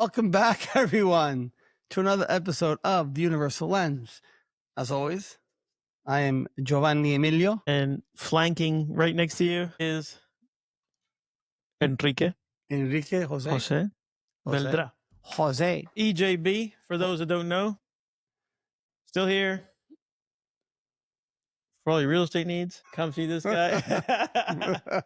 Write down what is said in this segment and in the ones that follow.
Welcome back, everyone, to another episode of The Universal Lens. As always, I am Giovanni Emilio. And flanking right next to you is Enrique Jose Veldra. Jose. EJB, for those that don't know, still here for all your real estate needs. Come see this guy.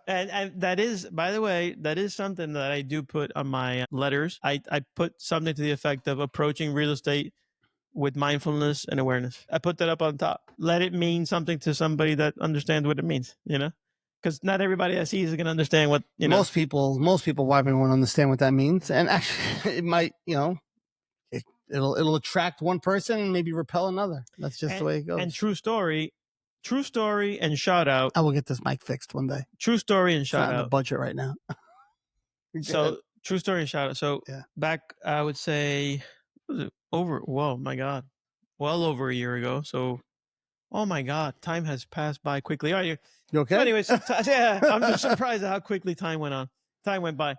and that is, by the way, that is something that I do put on my letters. I put something to the effect of approaching real estate with mindfulness and awareness. I put that up on top. Let it mean something to somebody that understands what it means, because not everybody I see is going to understand what, Most people won't understand what that means. And actually, it might, it'll attract one person and maybe repel another. That's just the way it goes. And true story and shout out. I will get this mic fixed one day. True story and shout out. It's not in out. the budget right now. So true story and shout out. So back, I would say, well over a year ago. So, oh my God, time has passed by quickly. Are you okay? So anyways, I'm just surprised at how quickly time went by.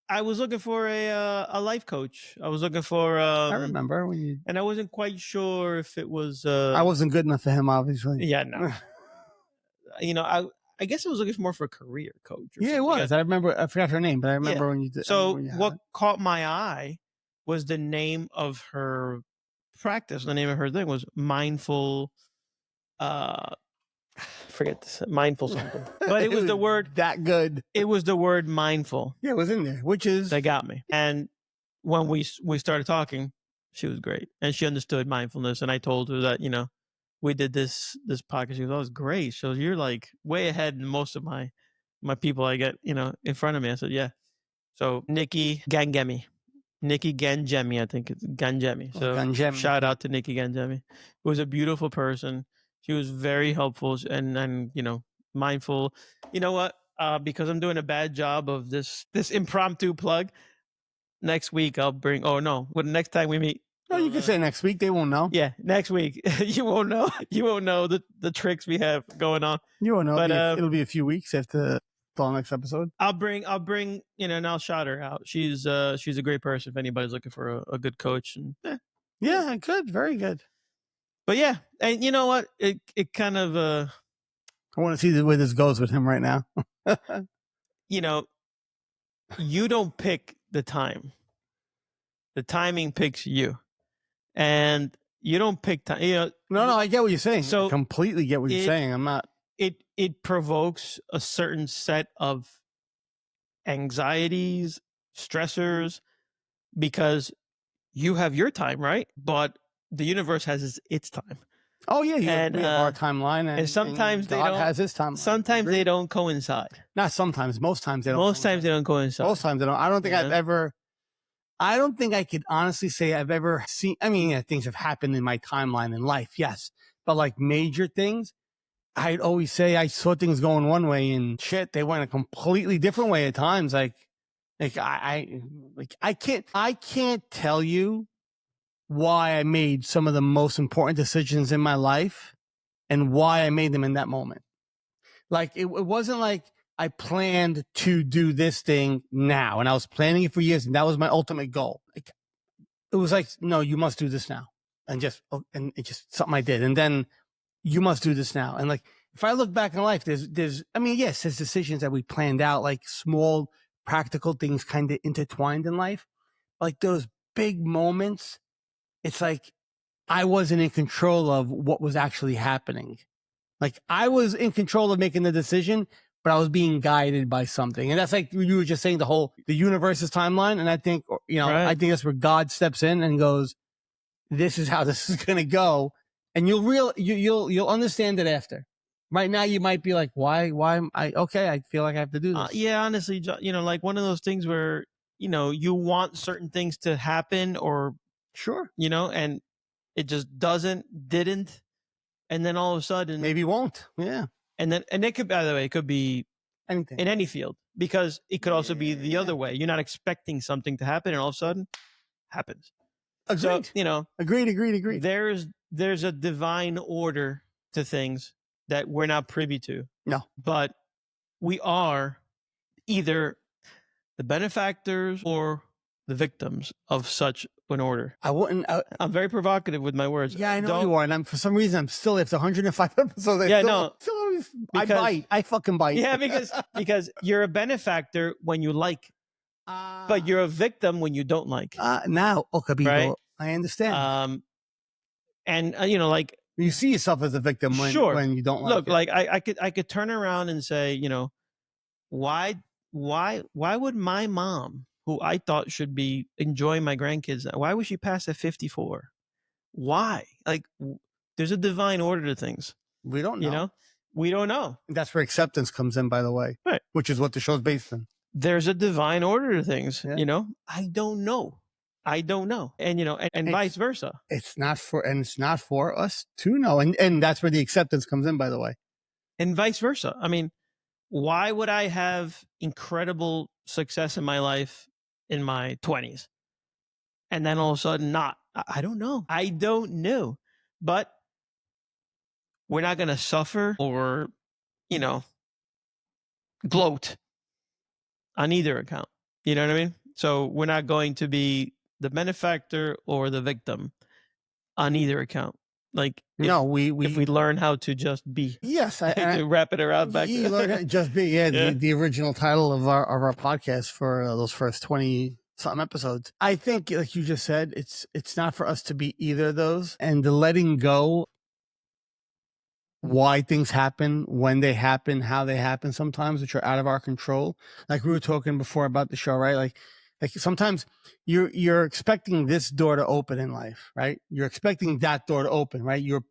I was looking for a life coach. I was looking for. I remember when you. And I wasn't quite sure if it was. I wasn't good enough for him, obviously. Yeah, no. I guess I was looking more for a career coach. It was. I remember. I forgot her name, but I remember when you did. So what caught my eye was the name of her practice. The name of her thing was mindful. Forget this, mindful something. But it was the word that good. It was the word mindful. Yeah, it was in there, which is that got me. And when we started talking, she was great, and she understood mindfulness. And I told her that we did this podcast. She goes, "Oh, it's great. So you're like way ahead in most of my people I get in front of me." I said, "Yeah." So Nikki Gangemi, I think it's Gangemi. So Gangemi. Shout out to Nikki Gangemi. It was a beautiful person. She was very helpful and mindful. You know what? Because I'm doing a bad job of this impromptu plug. Next week I'll bring. Oh no! Well, next time we meet. Oh, you can say next week. They won't know. Yeah, next week you won't know. You won't know the tricks we have going on. You won't know. But it'll be a few weeks after the next episode. I'll bring. And I'll shout her out. She's a great person. If anybody's looking for a good coach, and yeah, good, very good. But yeah, and you know what? It kind of. I want to see where this goes with him right now. You don't pick the time. The timing picks you, and you don't pick time. No, I get what you're saying. So I completely get what you're saying. I'm not. It provokes a certain set of anxieties, stressors, because you have your time, right? But the universe has its time. Oh yeah, and we have our timeline, and sometimes God has his timeline. Sometimes they don't coincide. Not sometimes. Most times they don't. Most times they don't coincide. Most times they don't. I don't think I've ever. I don't think I could honestly say I've ever seen. I mean, things have happened in my timeline in life, yes, but like major things, I'd always say I saw things going one way, and shit, they went a completely different way at times. I can't tell you why I made some of the most important decisions in my life and why I made them in that moment. Like, it wasn't like I planned to do this thing now, and I was planning it for years, and that was my ultimate goal. Like, it was like, no, you must do this now. And it's just something I did. And then you must do this now. And like, if I look back in life, there's decisions that we planned out, like small practical things kind of intertwined in life. Like those big moments, it's like I wasn't in control of what was actually happening. Like I was in control of making the decision, but I was being guided by something. And that's like you were just saying, the universe's timeline. And I think, right. I think that's where God steps in and goes, this is how this is going to go. And you'll understand it after. Right now, you might be like, why am I okay? I feel like I have to do this. Yeah, honestly, like one of those things where, you want certain things to happen or sure, and it just didn't. And then all of a sudden maybe won't. Yeah. And it could, by the way, it could be anything in any field, because it could also be the other way. You're not expecting something to happen and all of a sudden happens. Agreed. So, agreed. There's a divine order to things that we're not privy to. No. But we are either the benefactors or the victims of such an order. I wouldn't. I'm very provocative with my words. Yeah, I know you are, and for some reason I'm still after 105 episodes. Yeah, I bite. I fucking bite. Yeah, because you're a benefactor when you like, but you're a victim when you don't like. Now, Okabigo, right? I understand. And like you see yourself as a victim when you don't like Look, it. like I could turn around and say, why would my mom, who I thought should be enjoying my grandkids, why would she pass at 54? Why? Like, there's a divine order to things. We don't know. We don't know. That's where acceptance comes in, by the way, right? Which is what the show's based on. There's a divine order to things. Yeah. I don't know. And vice versa. It's not for us to know. And that's where the acceptance comes in, by the way. And vice versa. I mean, why would I have incredible success in my life in my 20s and then all of a sudden not? I don't know. I don't know. But we're not going to suffer or, gloat on either account. You know what I mean? So we're not going to be the benefactor or the victim on either account. Like, if we learn how to just be. Yes, I wrap it around back. You learn how to just be. Yeah, the original title of our podcast for those first 20 something episodes. I think, like you just said, it's not for us to be either of those, and the letting go. Why things happen, when they happen, how they happen, sometimes, which are out of our control. Like we were talking before about the show, right? Like sometimes you're expecting this door to open in life, right? You're expecting that door to open, right? You're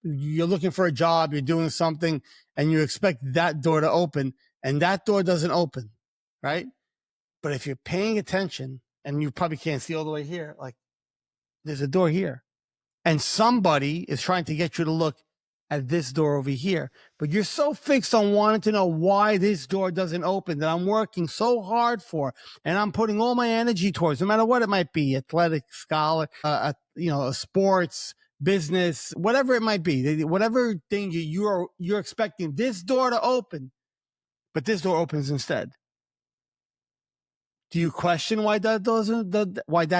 looking for a job, you're doing something, and you expect that door to open, and that door doesn't open, right? But if you're paying attention, and you probably can't see all the way here, like there's a door here, and somebody is trying to get you to look at this door over here, but you're so fixed on wanting to know why this door doesn't open that I'm working so hard for, and I'm putting all my energy towards, no matter what it might be, athletic, scholar, sports, business, whatever it might be, whatever thing you're expecting this door to open, but this door opens instead. Do you question why that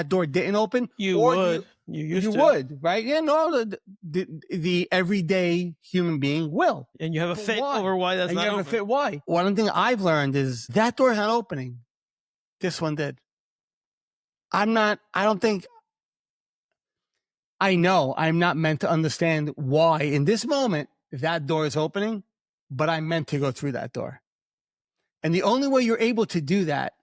door didn't open? You would. You would, right? Yeah, no, the everyday human being will. And you have a fit over why that's not open. You have a fit why. One thing I've learned is that door is not opening. This one did. I know I'm not meant to understand why in this moment that door is opening, but I'm meant to go through that door. And the only way you're able to do that,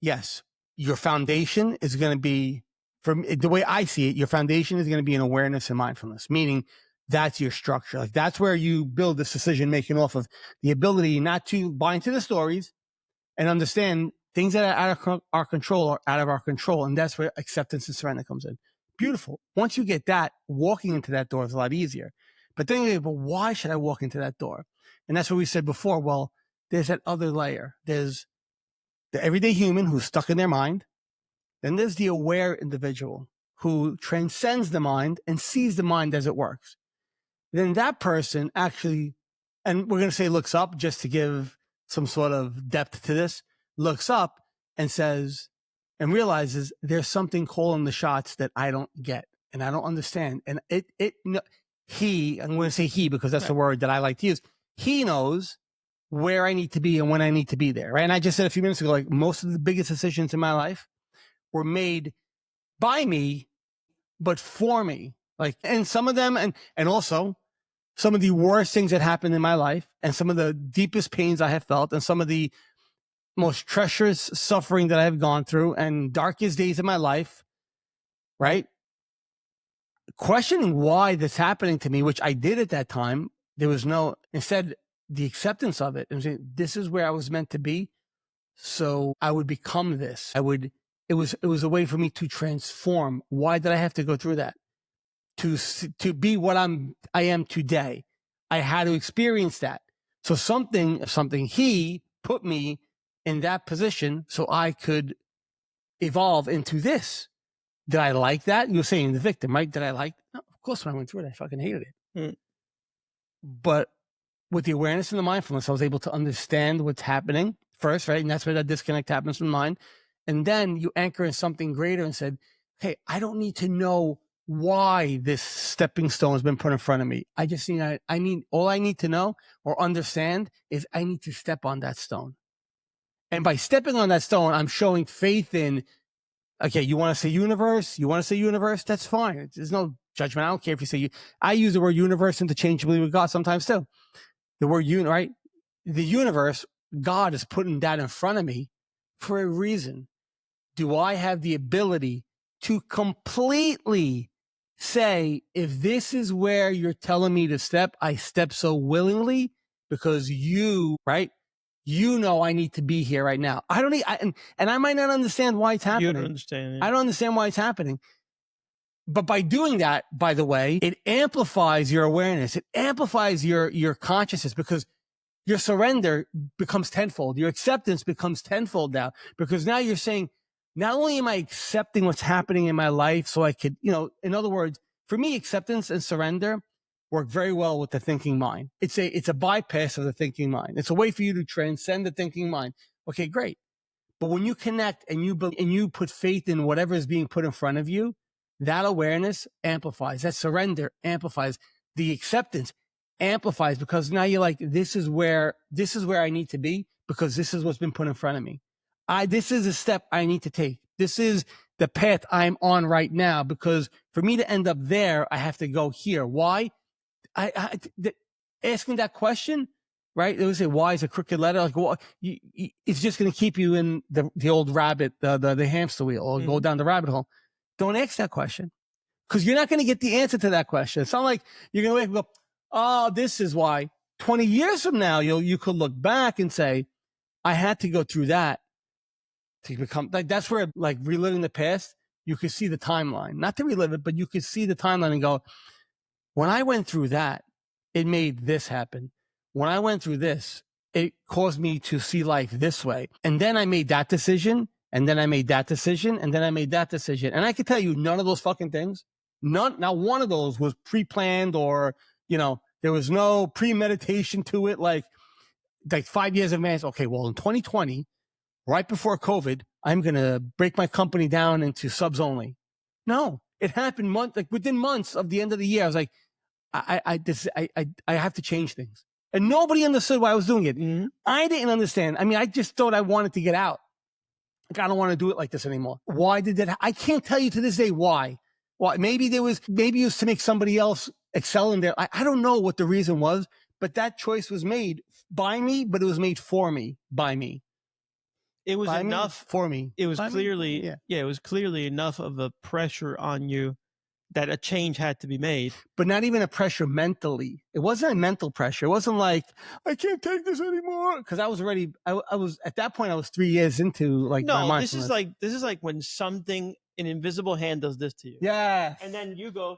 yes, your foundation is going to be, from the way I see it, your foundation is going to be in awareness and mindfulness, meaning that's your structure. Like that's where you build this decision making off of the ability not to buy into the stories and understand things that are out of our control are out of our control. And that's where acceptance and surrender comes in. Beautiful. Once you get that, walking into that door is a lot easier. But then you go, but why should I walk into that door? And that's what we said before. Well, there's that other layer. There's the everyday human who's stuck in their mind. Then there's the aware individual who transcends the mind and sees the mind as it works. Then that person actually, and we're going to say looks up just to give some sort of depth to this, looks up and says, and realizes there's something calling the shots that I don't get and I don't understand. And I'm going to say he because that's the word that I like to use. He knows where I need to be and when I need to be there. Right. And I just said a few minutes ago, like most of the biggest decisions in my life were made by me, but for me. Like, and some of them, and also some of the worst things that happened in my life and some of the deepest pains I have felt and some of the most treacherous suffering that I have gone through and darkest days of my life, right? Questioning why this happening to me, which I did at that time, there was no, instead the acceptance of it and saying, this is where I was meant to be. So I would become this. It was a way for me to transform. Why did I have to go through that? To be what I am today. I had to experience that. So something he put me in that position so I could evolve into this. Did I like that? You were saying the victim, right? Did I like? No, of course, when I went through it, I fucking hated it. But with the awareness and the mindfulness, I was able to understand what's happening first, right? And that's where that disconnect happens from mind. And then you anchor in something greater and said, hey, I don't need to know why this stepping stone has been put in front of me. I just need, all I need to know or understand is I need to step on that stone. And by stepping on that stone, I'm showing faith in, okay, you want to say universe? You want to say universe? That's fine. There's no judgment. I don't care if you say I use the word universe interchangeably with God sometimes too. The word right? The universe, God is putting that in front of me for a reason. Do I have the ability to completely say, if this is where you're telling me to step, I step so willingly because right? You know I need to be here right now. I don't need, and I might not understand why it's happening. You don't understand. Yeah. I don't understand why it's happening. But by doing that, by the way, it amplifies your awareness. It amplifies your consciousness because your surrender becomes tenfold. Your acceptance becomes tenfold now because now you're saying, not only am I accepting what's happening in my life so I could, in other words, for me, acceptance and surrender work very well with the thinking mind. It's a bypass of the thinking mind. It's a way for you to transcend the thinking mind. Okay, great. But when you connect and you put faith in whatever is being put in front of you, that awareness amplifies, that surrender amplifies, the acceptance amplifies because now you're like, this is where I need to be because this is what's been put in front of me. This is a step I need to take. This is the path I'm on right now because for me to end up there, I have to go here. Why? Asking that question, right? They would say, why is a crooked letter? Like, well, it's just going to keep you in the old rabbit, the hamster wheel, or go down the rabbit hole. Don't ask that question because you're not going to get the answer to that question. It's not like you're going to wake up and go, oh, this is why. 20 years from now, you could look back and say, I had to go through that to become like, that's where like reliving the past, you could see the timeline, not to relive it, but you could see the timeline and go, when I went through that, it made this happen. When I went through this, it caused me to see life this way. And then I made that decision. And then I made that decision. And then I made that decision. And I can tell you none of those fucking things, not one of those was pre-planned or, there was no premeditation to it. Like 5 years in advance. Okay, well, in 2020, right before COVID, I'm going to break my company down into subs only. No, it happened within months of the end of the year. I was like, I have to change things. And nobody understood why I was doing it. Mm-hmm. I didn't understand. I mean, I just thought I wanted to get out. Like, I don't want to do it like this anymore. Why did that? I can't tell you to this day why. Why? Maybe it was to make somebody else excel in there. I don't know what the reason was, but that choice was made by me, but it was made for me, by me. It was enough for me. It was clearly, it was clearly enough of a pressure on you that a change had to be made. But not even a pressure mentally. It wasn't a mental pressure. It wasn't like, I can't take this anymore. Because I was already, I was, at that point, I was 3 years into like my mindfulness. This is like when an invisible hand does this to you. Yeah. And then you go,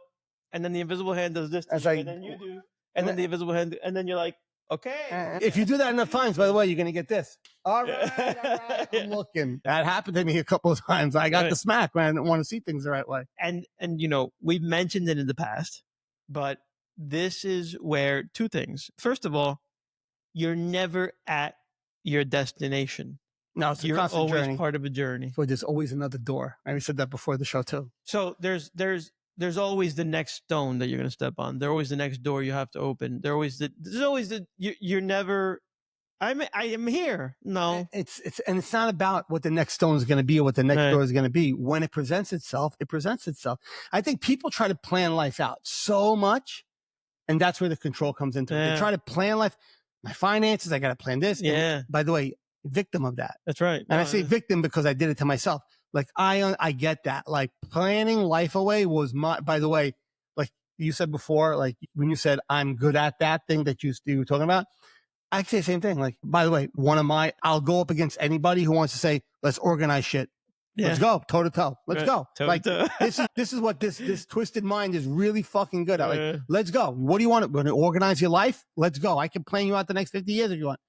and then the invisible hand does this to you, and then you do, and then the invisible hand, and then you're like, okay. If you do that enough times, by the way, you're going to get this. All right, I'm looking. That happened to me a couple of times. I got the smack when I didn't want to see things the right way. And we've mentioned it in the past, but this is where two things. First of all, you're never at your destination. No, it's you're a constant always journey. Part of a journey. So there's always another door. I said that before the show too. So there's always the next stone that you're going to step on. There's always the next door you have to open. There's always you're never, I am here. No, it's not about what the next stone is going to be or what the next door is going to be. When it presents itself, it presents itself. I think people try to plan life out so much, and that's where the control comes into it. They try to plan life. My finances, I got to plan this. Yeah. And by the way, victim of that. That's right. And I say victim because I did it to myself. Like I get that. Like planning life away was by the way, like you said before, like when you said I'm good at that thing that you were talking about, I say the same thing. Like, by the way, I'll go up against anybody who wants to say, let's organize shit. Yeah. Let's go toe to toe. Let's go. Toe-to-toe. This is what this twisted mind is really fucking good at. Like, let's go. What do you want? Want to organize your life? Let's go. I can plan you out the next 50 years if you want.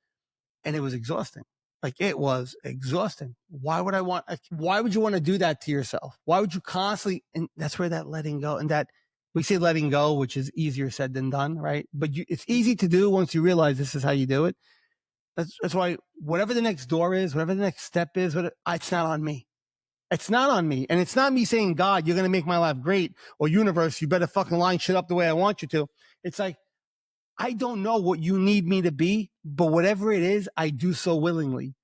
And it was exhausting. Like, it was exhausting. Why would you want to do that to yourself? Why would you constantly, and that's where that letting go, and that we say letting go, which is easier said than done, right? But it's easy to do once you realize this is how you do it. That's why whatever the next door is, whatever the next step is, it's not on me. It's not on me. And it's not me saying, God, you're going to make my life great, or universe, you better fucking line shit up the way I want you to. It's like, I don't know what you need me to be, but whatever it is, I do so willingly.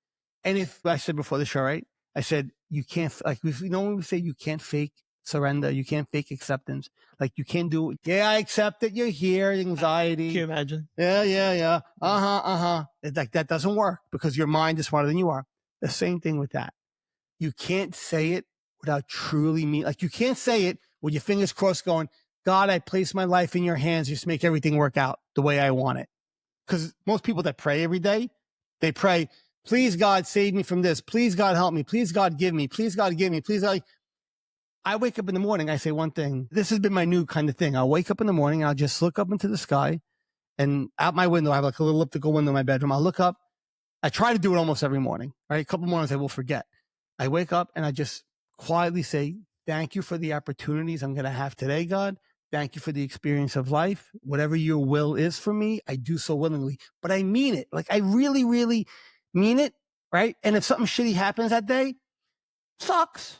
And if I said before the show, right? I said, you can't, like, when we say you can't fake surrender, you can't fake acceptance. Like, you can't do, yeah, I accept that you're here, anxiety. Can you imagine? Yeah. Like, that doesn't work because your mind is smarter than you are. The same thing with that. You can't say it without truly meaning. Like, you can't say it with your fingers crossed going, God, I place my life in your hands. Just make everything work out the way I want it. Because most people that pray every day, they pray, please God, save me from this. Please God, help me. Please God, give me. Please God, give me. Please God. I wake up in the morning, I say one thing. This has been my new kind of thing. I'll wake up in the morning and I'll just look up into the sky, and out my window, I have like a little elliptical window in my bedroom. I'll look up. I try to do it almost every morning, right? A couple mornings I will forget. I wake up and I just quietly say, thank you for the opportunities I'm going to have today, God. Thank you for the experience of life. Whatever your will is for me, I do so willingly. But I mean it. Like, I really, really mean it, right? And if something shitty happens that day, sucks.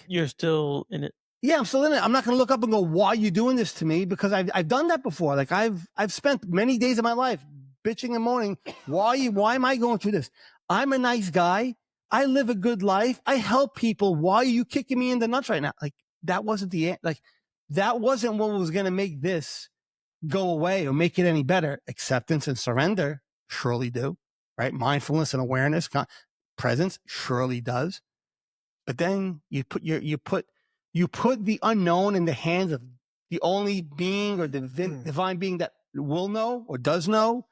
You're still in it. Yeah, I'm still in it. I'm not going to look up and go, why are you doing this to me? Because I've done that before. Like, I've spent many days of my life bitching and moaning. Why am I going through this? I'm a nice guy. I live a good life. I help people. Why are you kicking me in the nuts right now? Like, that wasn't that wasn't what was going to make this go away or make it any better. Acceptance and surrender surely do, right? Mindfulness and awareness, presence surely does. But then you put the unknown in the hands of the only being or the divine being that will know or does know.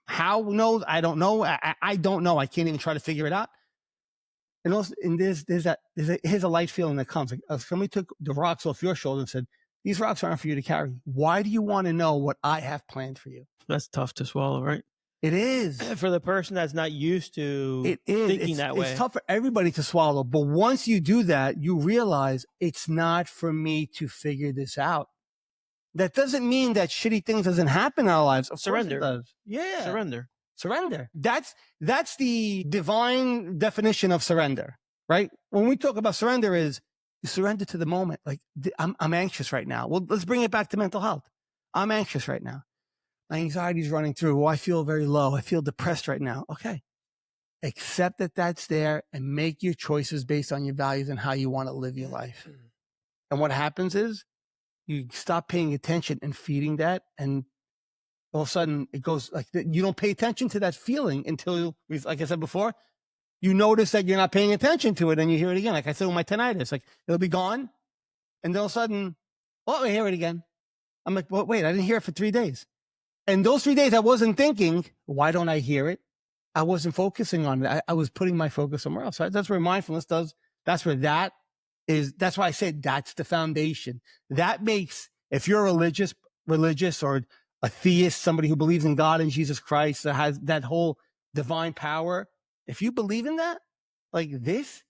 How knows? I don't know. I don't know. I can't even try to figure it out. And also, and here's a light feeling that comes. Like, somebody took the rocks off your shoulder and said, these rocks aren't for you to carry. Why do you want to know what I have planned for you? That's tough to swallow, right? It is. For the person that's not used to thinking that way. It's tough for everybody to swallow. But once you do that, you realize it's not for me to figure this out. That doesn't mean that shitty things doesn't happen in our lives. Of Surrender. course it does. Yeah. Surrender. That's the divine definition of surrender, right? When we talk about surrender, is you surrender to the moment. Like, I'm anxious right now. Well, let's bring it back to mental health. I'm anxious right now. My anxiety is running through. Oh, I feel very low. I feel depressed right now. Okay. Accept that that's there and make your choices based on your values and how you want to live your life. And what happens is you stop paying attention and feeding that, and all of a sudden it goes like, you don't pay attention to that feeling until, like I said before, you notice that you're not paying attention to it and you hear it again. Like I said with my tinnitus, like it'll be gone. And then all of a sudden, oh, I hear it again. I'm like, well, wait, I didn't hear it for 3 days. And those 3 days I wasn't thinking, why don't I hear it? I wasn't focusing on it. I was putting my focus somewhere else. Right? That's where mindfulness does. That's where that is. That's why I said that's the foundation. That makes, if you're religious or a theist, somebody who believes in God and Jesus Christ, that has that whole divine power. If you believe in that, like, this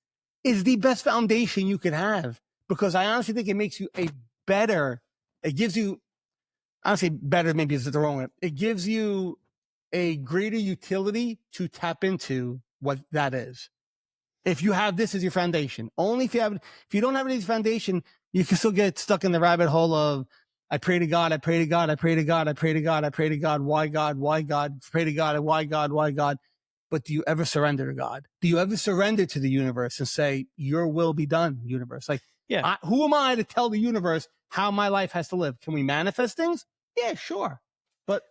is the best foundation you could have, because I honestly think it makes you it gives you, honestly, better maybe is the wrong word. It gives you a greater utility to tap into what that is. If you have this as your foundation, only if you don't have any foundation, you can still get stuck in the rabbit hole of, I pray to God, I pray to God, I pray to God, I pray to God, I pray to God, why God, pray to God, why God? But do you ever surrender to God? Do you ever surrender to the universe and say, your will be done, universe? Like, yeah. Who am I to tell the universe how my life has to live? Can we manifest things? Yeah, sure. But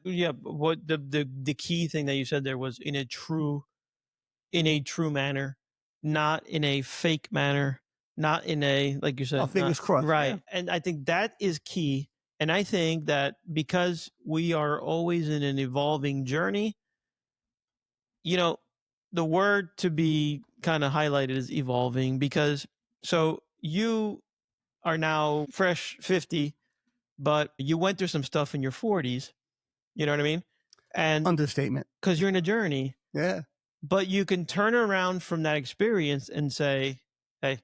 yeah, what the key thing that you said there was in a true manner, not in a fake manner, not in a, like you said, fingers crossed, right? yeah. And I think that is key. And I think that because we are always in an evolving journey, the word to be kind of highlighted is evolving, because so you are now fresh 50, but you went through some stuff in your 40s. You know what I mean? And understatement. Because you're in a journey. Yeah. But you can turn around from that experience and say, hey,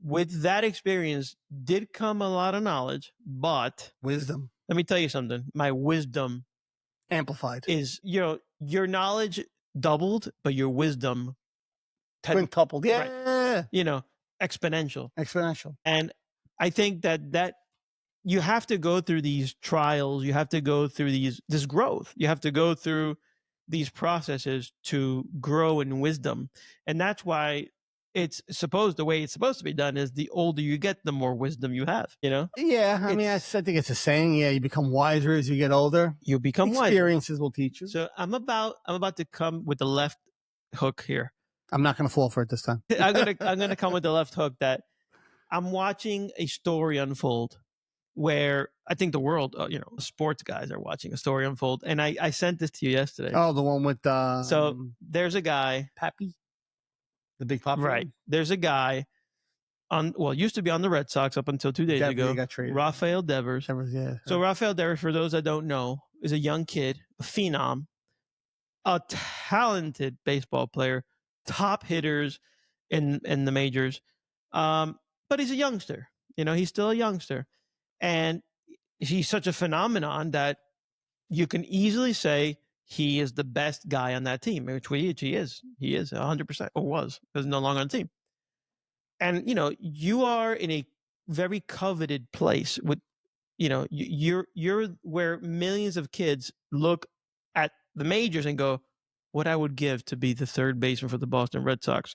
with that experience did come a lot of knowledge, but wisdom. Let me tell you something. My wisdom amplified is, your knowledge doubled, but your wisdom quintupled. Yeah. Right. Yeah. Exponential. Exponential. And I think that you have to go through these trials. You have to go through this growth. You have to go through these processes to grow in wisdom. And that's why the way it's supposed to be done is the older you get, the more wisdom you have, Yeah, I mean, I think it's a saying. Yeah, you become wiser as you get older. You become wiser. Experiences will teach you. So I'm about to come with the left hook here. I'm not going to fall for it this time. I'm gonna come with the left hook that I'm watching a story unfold where I think the world, sports guys are watching a story unfold. And I sent this to you yesterday. Oh, the one with so there's a guy, Pappy, the big pop. Right. One? There's a guy used to be on the Red Sox up until 2 days ago. Got traded. Rafael Devers. Yeah. So Rafael Devers, for those that don't know, is a young kid, a phenom, a talented baseball player, top hitters in the majors. But he's a youngster. He's still a youngster. And he's such a phenomenon that you can easily say he is the best guy on that team, which he is. He is 100%, or was, because no longer on the team. And, you are in a very coveted place with, you're where millions of kids look at the majors and go, what I would give to be the third baseman for the Boston Red Sox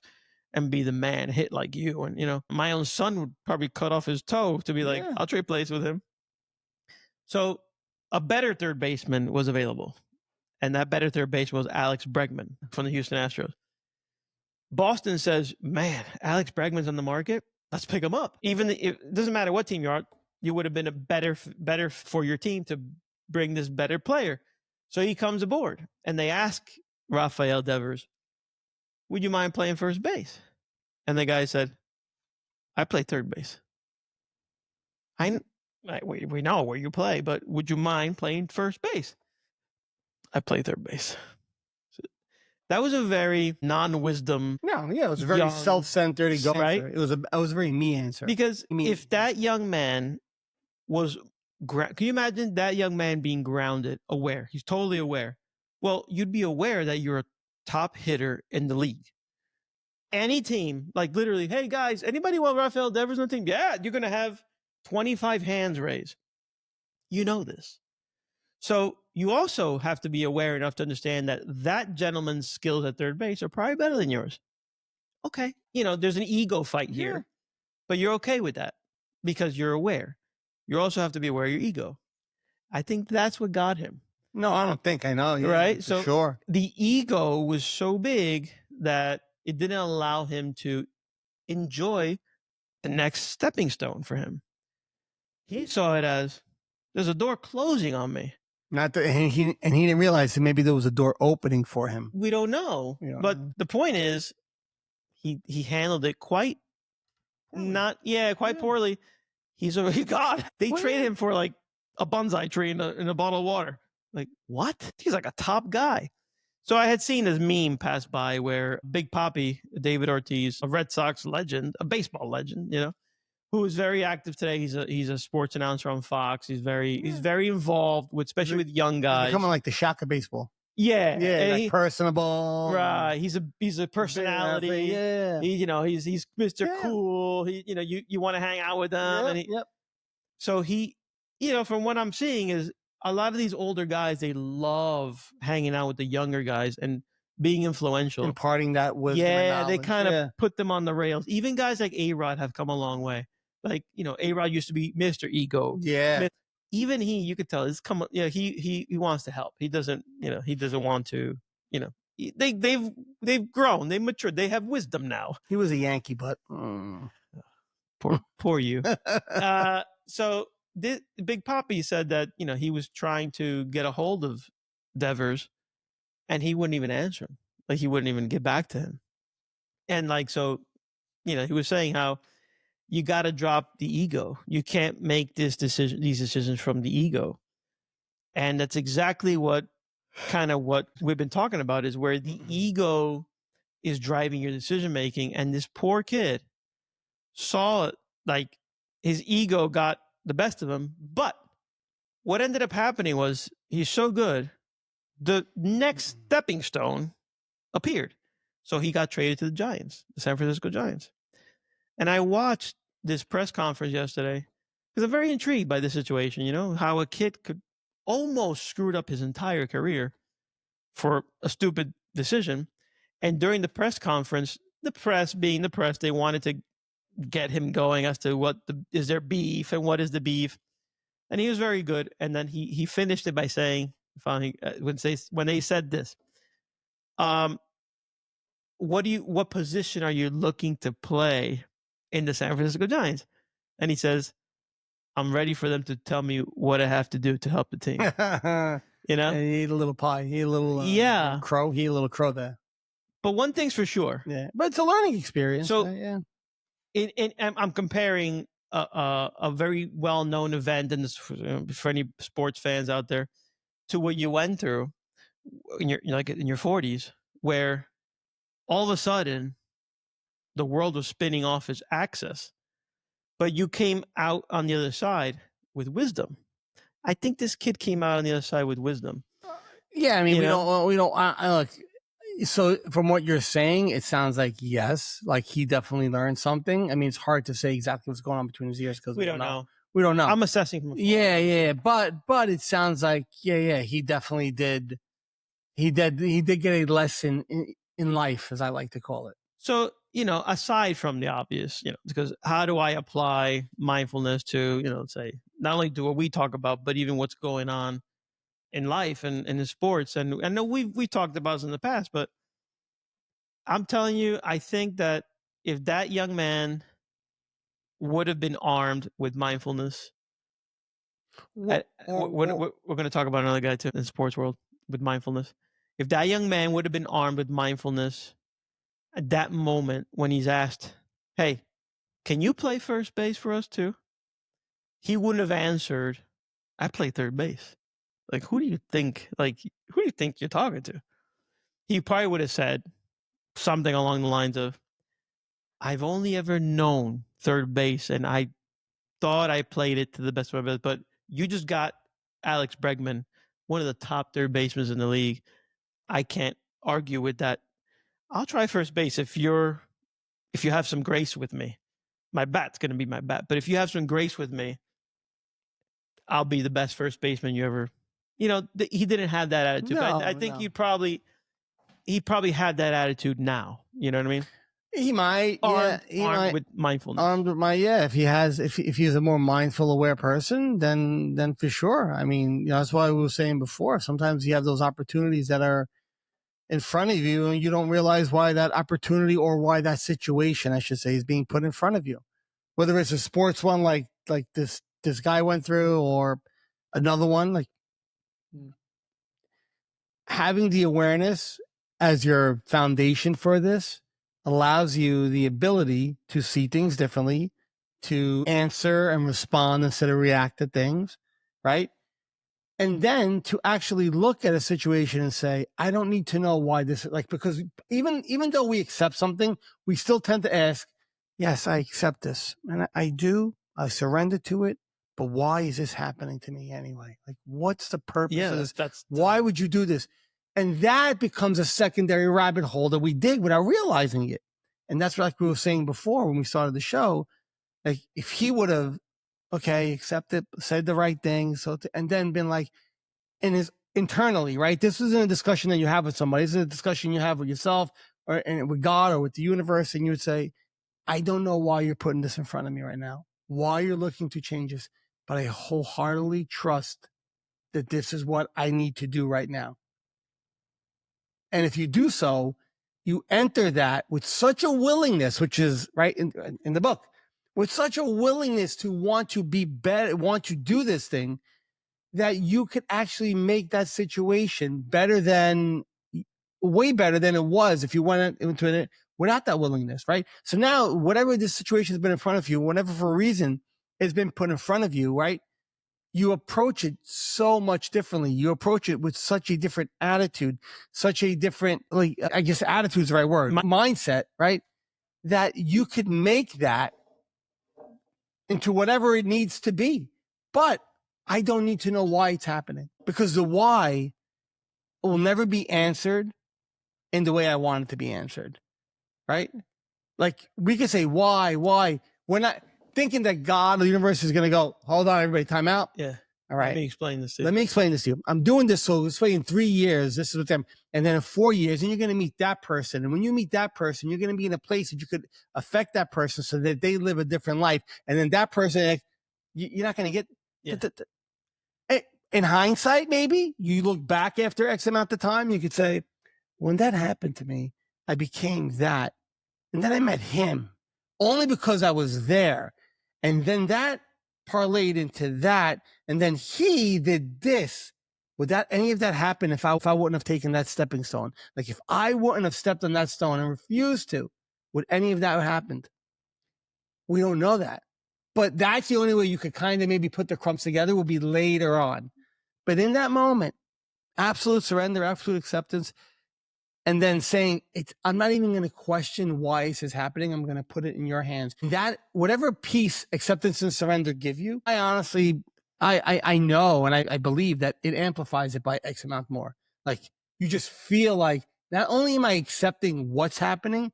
and be the man hit like you. And, my own son would probably cut off his toe to be like, I'll trade place with him. So a better third baseman was available. And that better third baseman was Alex Bregman from the Houston Astros. Boston says, man, Alex Bregman's on the market. Let's pick him up. It doesn't matter what team you're on. You would have been a better for your team to bring this better player. So he comes aboard and they ask Rafael Devers, would you mind playing first base? And the guy said, I play third base. We know where you play, but would you mind playing first base? I play third base. So that was a very non-wisdom. No, yeah, it was a very self-centered, right? It was a very me answer. Because if that young man was, can you imagine that young man being grounded, aware? He's totally aware. Well, you'd be aware that you're a top hitter in the league. Any team, like literally, hey guys, anybody want Rafael Devers on the team? Yeah, you're going to have 25 hands raised. You know this. So you also have to be aware enough to understand that that gentleman's skills at third base are probably better than yours. Okay. There's an ego fight here, but you're okay with that because you're aware. You also have to be aware of your ego. I think that's what got him. No, I don't think. I know. Yeah, right? So sure. The ego was so big that it didn't allow him to enjoy the next stepping stone for him. He saw it as, there's a door closing on me. And he didn't realize that maybe there was a door opening for him. We don't know. But the point is, he handled it quite poorly. He's a god. They traded him for like a bonsai tree in a bottle of water. Like, what? He's like a top guy. So I had seen this meme pass by where Big Papi, David Ortiz, a Red Sox legend, a baseball legend, who is very active today. He's a sports announcer on Fox. He's very involved with, especially with young guys. Becoming like the Shaka baseball. Yeah, like personable. Right. He's a personality. Yeah. He's Mr. Cool. You want to hang out with him. So he, from what I'm seeing is a lot of these older guys, they love hanging out with the younger guys and being influential, imparting that wisdom. Yeah, they kind of put them on the rails. Even guys like A-Rod have come a long way. Like, A-Rod used to be Mr. Ego. Yeah. Even you could tell, he wants to help. He doesn't want to, they've grown, they've matured, they have wisdom now. He was a Yankee, but poor you. So this Big Papi said that, he was trying to get a hold of Devers and he wouldn't even answer him. Like, he wouldn't even get back to him. And he was saying how you got to drop the ego. You can't make these decisions from the ego. And that's exactly what we've been talking about, is where the ego is driving your decision-making. And this poor kid saw it, like his ego got the best of him. But what ended up happening was, he's so good, the next stepping stone appeared. So he got traded to the Giants, the San Francisco Giants. And I watched this press conference yesterday because I'm very intrigued by the situation, how a kid could almost screwed up his entire career for a stupid decision. And during the press conference, the press being the press, they wanted to get him going as to is there beef and what is the beef. And he was very good. And then he finished it by saying, finally, when they said this, um, what position are you looking to play in the San Francisco Giants? And he says, I'm ready for them to tell me what I have to do to help the team. He ate a little pie. He ate a little little crow. He ate a little crow there. But one thing's for sure. Yeah, but it's a learning experience. So yeah. I'm comparing a very well-known event, and this for any sports fans out there, to what you went through in your 40s, where all of a sudden the world was spinning off its axis, but you came out on the other side with wisdom. I think this kid came out on the other side with wisdom. Yeah, I mean, we don't. Look. So from what you're saying, it sounds like yes, like he definitely learned something. I mean, it's hard to say exactly what's going on between his ears because we don't know. We don't know. I'm assessing from afar. Yeah, but it sounds like he definitely did. He did get a lesson in life, as I like to call it. So, aside from the obvious, because how do I apply mindfulness to, say, not only do what we talk about, but even what's going on in life and in sports. And I know we talked about this in the past, but I'm telling you, I think that if that young man would have been armed with mindfulness, we're going to talk about another guy too in the sports world with mindfulness. If that young man would have been armed with mindfulness at that moment when he's asked, hey, can you play first base for us too? He wouldn't have answered, I play third base. Like, who do you think you're talking to? He probably would have said something along the lines of, I've only ever known third base and I thought I played it to the best of my ability, but you just got Alex Bregman, one of the top third basemen in the league. I can't argue with that. I'll try first base if you have some grace with me. My bat's going to be my bat. But if you have some grace with me, I'll be the best first baseman you ever. He didn't have that attitude. No, I think he probably had that attitude now. You know what I mean? He might. Armed with mindfulness. Armed with if he's a more mindful, aware person, then for sure. I mean, that's why we were saying before. Sometimes you have those opportunities that are in front of you and you don't realize why that opportunity or why that situation, I should say, is being put in front of you. Whether it's a sports one like this guy went through or another one, like having the awareness as your foundation for this allows you the ability to see things differently, to answer and respond instead of react to things, right? And then to actually look at a situation and say, I don't need to know why this, because even though we accept something, we still tend to ask, yes, I accept this. And I do, I surrender to it. But why is this happening to me anyway? Like, what's the purpose of this? Why would you do this? And that becomes a secondary rabbit hole that we dig without realizing it. And that's like we were saying before when we started the show. Like, if he would have, accepted, said the right thing, and then been like, internally, right? This isn't a discussion that you have with somebody. This is a discussion you have with yourself and with God or with the universe. And you would say, I don't know why you're putting this in front of me right now, why you're looking to change this, but I wholeheartedly trust that this is what I need to do right now. And if you do so, you enter that with such a willingness, which is right in the book, with such a willingness to want to be better, want to do this thing, that you could actually make that situation way better than it was if you went into it without that willingness, right? So now, whatever this situation has been in front of you, whatever for a reason it's been put in front of you, right? You approach it so much differently. You approach it with such a different attitude, such a different, I guess attitude is the right word, mindset, right? That you could make that into whatever it needs to be. But I don't need to know why it's happening, because the why will never be answered in the way I want it to be answered, right? Like we could say, why? We're not thinking that God or the universe is going to go, hold on, everybody, time out. Yeah. All right. Let me explain this to you. Let me explain this to you. I'm doing this. So let's say in 3 years, this is what them. And then in 4 years, and you're going to meet that person. And when you meet that person, you're going to be in a place that you could affect that person so that they live a different life. And then that person, you're not going to get. Yeah. In hindsight, maybe you look back after X amount of time, you could say, when that happened to me, I became that. And then I met him only because I was there. And then that parlayed into that. And then he did this. Would that any of that happen if I wouldn't have taken that stepping stone? Like if I wouldn't have stepped on that stone and refused to, would any of that have happened? We don't know that. But that's the only way you could kind of maybe put the crumbs together will be later on. But in that moment, absolute surrender, absolute acceptance, and then saying, I'm not even going to question why this is happening. I'm going to put it in your hands. That whatever peace, acceptance, and surrender give you, I honestly, I know and I believe that it amplifies it by X amount more. Like you just feel like not only am I accepting what's happening,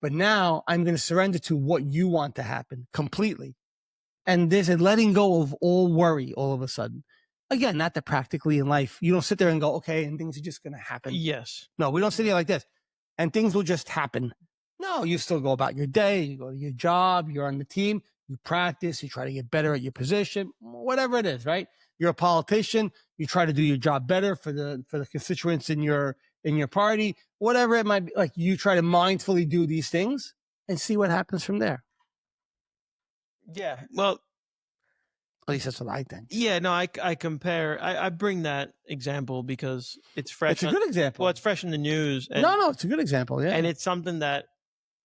but now I'm going to surrender to what you want to happen completely. And there's a letting go of all worry all of a sudden. Again, not that practically in life, you don't sit there and go, okay, and things are just going to happen. Yes. No, we don't sit here like this and things will just happen. No, you still go about your day, you go to your job, you're on the team, you practice, you try to get better at your position, whatever it is, right? You're a politician, you try to do your job better for the constituents in your party, whatever it might be. Like you try to mindfully do these things and see what happens from there. Yeah. Well, at least that's what I think. Yeah, no, I compare. I bring that example because it's fresh. It's a good example. Well, it's fresh in the news. And, no, it's a good example. Yeah, and it's something that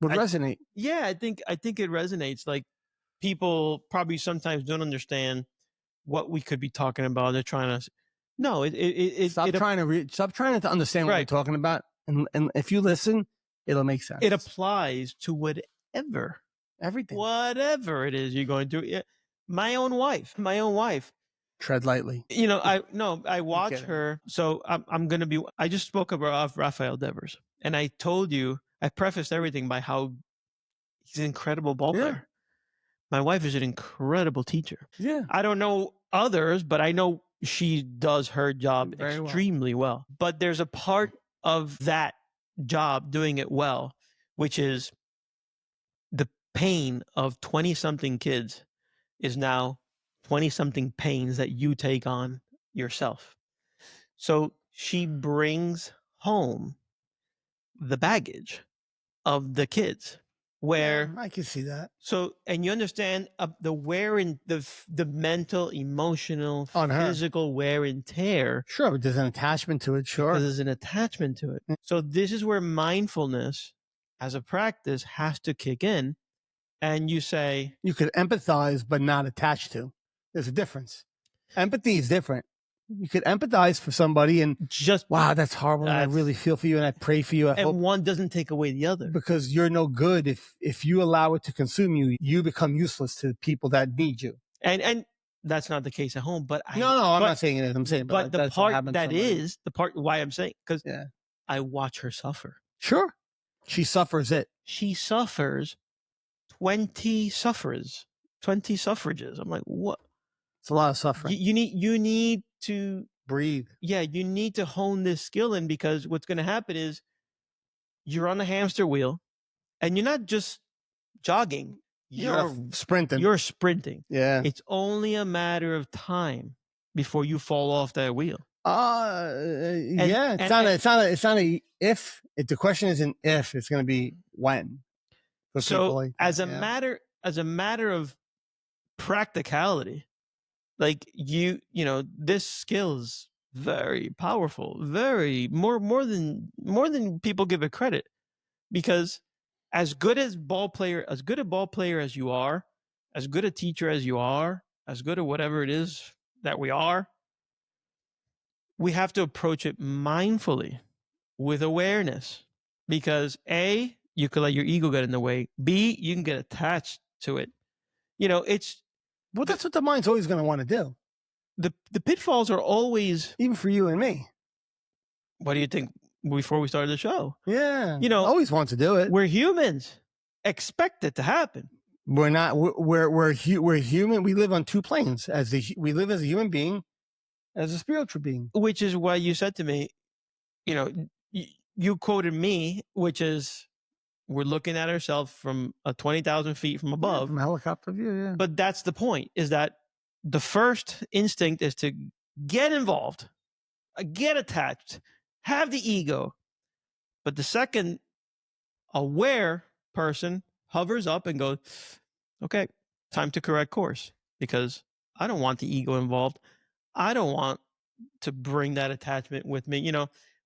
would resonate. Yeah, I think it resonates. Like people probably sometimes don't understand what we could be talking about. They're trying to. No, stop trying to understand what we're talking about, and if you listen, it'll make sense. It applies to everything, whatever it is you're going through. My own wife. Tread lightly. You know, I watch her. So I'm going to be, I just spoke about Rafael Devers and I told you, I prefaced everything by how he's an incredible ball player. My wife is an incredible teacher. Yeah. I don't know others, but I know she does her job extremely well. But there's a part of that job doing it well, which is the pain of 20-something kids is now 20-something pains that you take on yourself. So she brings home the baggage of the kids where I can see that. So, and you understand the wear and the mental, emotional, physical wear and tear. Sure, but there's an attachment to it. Sure. There's an attachment to it. So this is where mindfulness as a practice has to kick in. And you say, you could empathize, but not attach to. There's a difference. Empathy is different. You could empathize for somebody and just, wow, that's horrible. And I really feel for you and I pray for you. And one doesn't take away the other. Because you're no good. If you allow it to consume you, you become useless to the people that need you. And that's not the case at home. But I'm not saying it. I'm saying, but the part that is the part why I'm saying, because I watch her suffer. Sure. She suffers it. She suffers 20 suffrages. I'm like, what? It's a lot of suffering. You need to breathe. Yeah, you need to hone this skill in, because what's going to happen is you're on the hamster wheel and you're not just jogging. You're sprinting. You're sprinting. Yeah. It's only a matter of time before you fall off that wheel. Yeah. It's not a if. The question isn't if. It's going to be when. So as a matter of practicality, like you know, this skill is very powerful, very more than people give it credit, because as good a ball player as you are, as good a teacher as you are, as good at whatever it is that we are, we have to approach it mindfully with awareness, because A, you could let your ego get in the way. B, you can get attached to it. You know, that's what the mind's always going to want to do. The pitfalls are always, even for you and me. What do you think before we started the show? Yeah. You know, always want to do it. We're humans. expect it to happen. We're not. We're human. We live on two planes. We live as a human being, as a spiritual being. Which is why you said to me, you know, you quoted me, which is we're looking at ourselves from 20,000 feet from above, from a helicopter view. Yeah. But that's the point: is that the first instinct is to get involved, get attached, have the ego. But the second aware person hovers up and goes, okay, time to correct course, because I don't want the ego involved. I don't want to bring that attachment with me.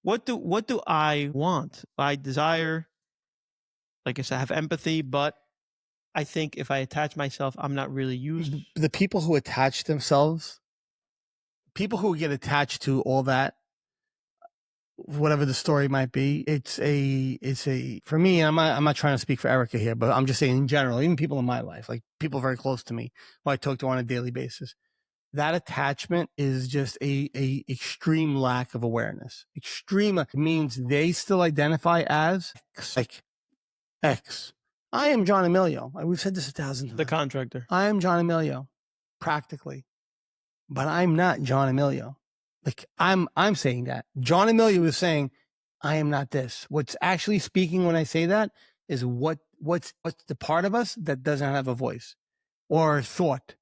What do I want? I desire, like I said, I have empathy, but I think if I attach myself, I'm not really used. The people who attach themselves, people who get attached to all that, whatever the story might be, it's a for me. I'm not trying to speak for Erica here, but I'm just saying in general, even people in my life, like people very close to me who I talk to on a daily basis, that attachment is just a extreme lack of awareness. Extreme means they still identify as like X. I am John Emilio. We've said this 1,000 times. The contractor. I am John Emilio, practically, but I'm not John Emilio. Like I'm saying that John Emilio is saying, I am not this. What's actually speaking when I say that is what's the part of us that doesn't have a voice or thought.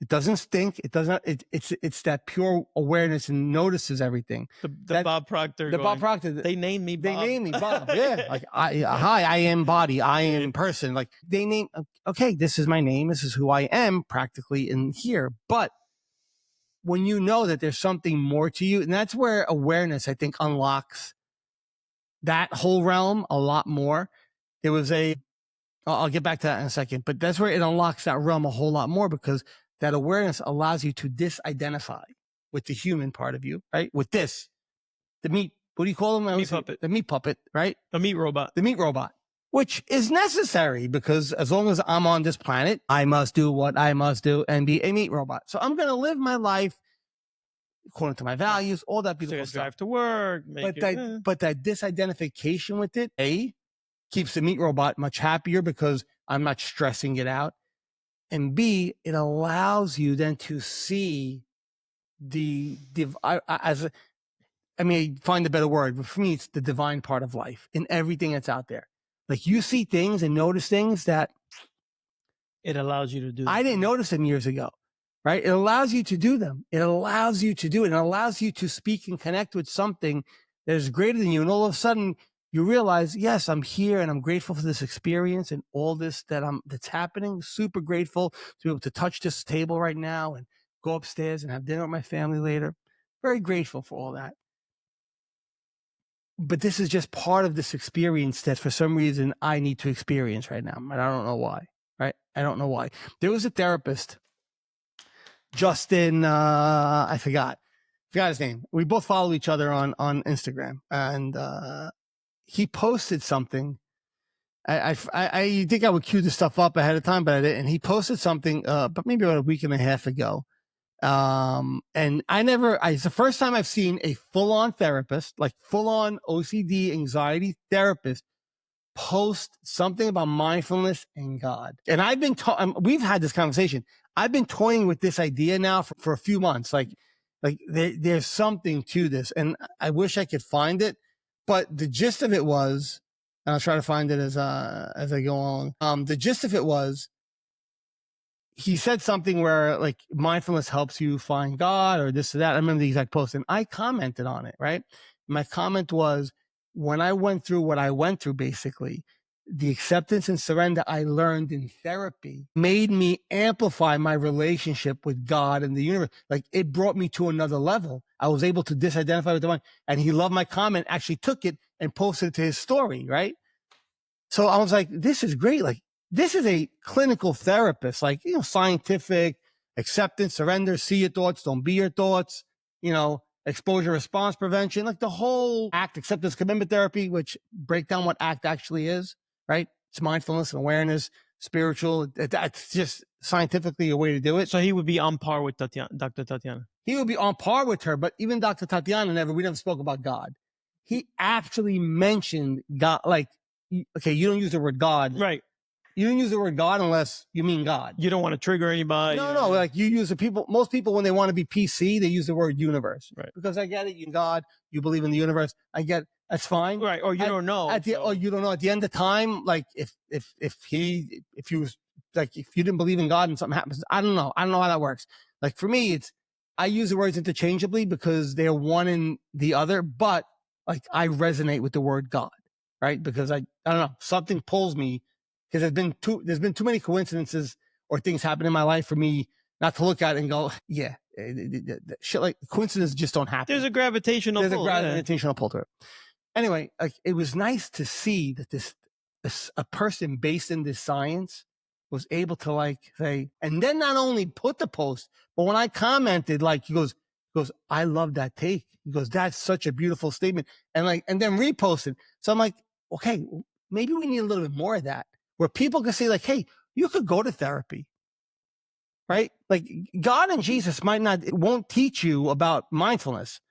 It doesn't stink. It doesn't. It's that pure awareness and notices everything. The Bob Proctor. Bob Proctor. They named me Bob. They named me Bob. Yeah. Like hi, I am body. I am person. Like they name. Okay, this is my name. This is who I am practically in here. But when you know that there's something more to you, and that's where awareness, I think, unlocks that whole realm a lot more. There was I'll get back to that in a second, but that's where it unlocks that realm a whole lot more, because that awareness allows you to disidentify with the human part of you, right? With the meat, what do you call them? Meat puppet. The meat puppet, right? The meat robot. The meat robot, which is necessary because as long as I'm on this planet, I must do what I must do and be a meat robot. So I'm going to live my life according to my values, all that beautiful stuff. Drive to work. But that disidentification with it, keeps the meat robot much happier because I'm not stressing it out. And B, it allows you then to see find a better word, but for me, it's the divine part of life in everything that's out there. Like you see things and notice things that it allows you to do. I didn't notice them years ago, right? It allows you to do them. It allows you to do it. And it allows you to speak and connect with something that is greater than you. And all of a sudden you realize, yes, I'm here and I'm grateful for this experience and all this that's happening. Super grateful to be able to touch this table right now and go upstairs and have dinner with my family later. Very grateful for all that. But this is just part of this experience that for some reason I need to experience right now. And I don't know why, right? I don't know why. There was a therapist, Justin, I forgot his name. We both follow each other on Instagram, and he posted something. I think I would cue this stuff up ahead of time, but I didn't. And he posted something, but maybe about a week and a half ago. And it's the first time I've seen a full-on therapist, like full-on OCD anxiety therapist, post something about mindfulness and God. And I've been we've had this conversation. I've been toying with this idea now for a few months. Like there's something to this, and I wish I could find it. But the gist of it was, and I'll try to find it as I go on. The gist of it was, he said something where like mindfulness helps you find God or this or that. I remember the exact post, and I commented on it, right? My comment was, when I went through what I went through, basically, the acceptance and surrender I learned in therapy made me amplify my relationship with God and the universe. Like it brought me to another level. I was able to disidentify with the mind, and he loved my comment, actually took it and posted it to his story, right? So I was like, this is great. Like, this is a clinical therapist, like, scientific acceptance, surrender, see your thoughts, don't be your thoughts, exposure response prevention, like the whole ACT, acceptance commitment therapy, which break down what ACT actually is, right? It's mindfulness and awareness, spiritual. That's just scientifically a way to do it. So he would be on par with Dr. Tatiana. He would be on par with her, but even Dr. Tatiana we never spoke about God. He actually mentioned God, like, okay, you don't use the word God. Right. you don't use the word God unless you mean God. You don't want to trigger anybody. No. Like you use most people, when they want to be PC, they use the word universe. Right. Because I get it. You God, you believe in the universe. I get that's fine. Right. Or you don't know. Or you don't know. At the end of time, like if you was like, if you didn't believe in God and something happens, I don't know. I don't know how that works. Like for me, I use the words interchangeably because they're one and the other, but like I resonate with the word God, right? Because I don't know, something pulls me, because there's been too many coincidences or things happen in my life for me not to look at it and go, yeah, shit, like coincidences just don't happen. There's a gravitational pull to it. Anyway, like it was nice to see that this a person based in this science was able to like say, and then not only put the post, but when I commented, like he goes, I love that take. He goes, that's such a beautiful statement, and then reposted. So I'm like, okay, maybe we need a little bit more of that, where people can say like, hey, you could go to therapy, right? Like God and Jesus won't teach you about mindfulness.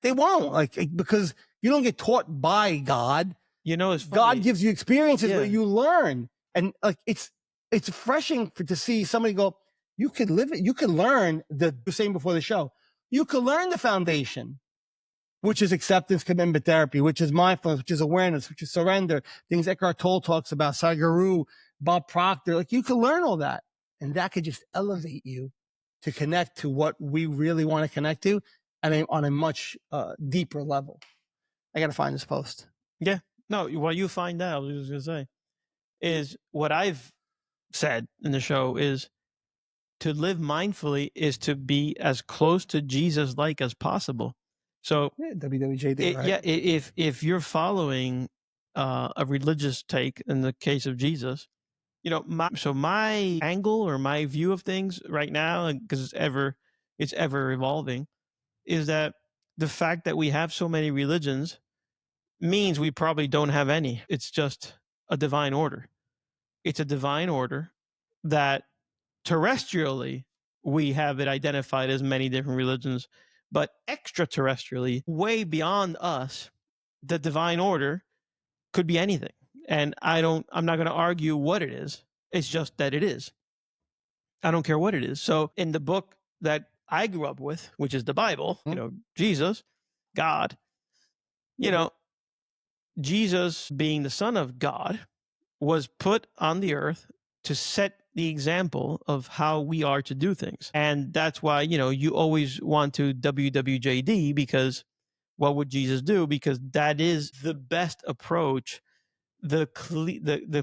They won't, like, because you don't get taught by God. You know, it's funny. God gives you experiences where you learn, and like it's refreshing to see somebody go, you could live it, you could learn the same before the show. You could learn the foundation, which is acceptance, commitment therapy, which is mindfulness, which is awareness, which is surrender, things Eckhart Tolle talks about, Sadhguru, Bob Proctor. Like you could learn all that, and that could just elevate you to connect to what we really want to connect to, and on a much deeper level. I got to find this post. Yeah. No, what you find out, I was going to say, is what I've said in the show is to live mindfully is to be as close to Jesus-like as possible. So WWJD, right? Yeah, if you're following a religious take in the case of Jesus, you know, my angle or my view of things right now, because it's ever evolving, is that the fact that we have so many religions means we probably don't have any. It's just a divine order. It's a divine order that terrestrially we have it identified as many different religions, but extraterrestrially, way beyond us, the divine order could be anything. And I'm not going to argue what it is. It's just that it is. I don't care what it is. So in the book that I grew up with, which is the Bible, you know, Jesus, God, you know, Jesus being the Son of God was put on the earth to set the example of how we are to do things. And that's why, you know, you always want to WWJD, because what would Jesus do? Because that is the best approach, the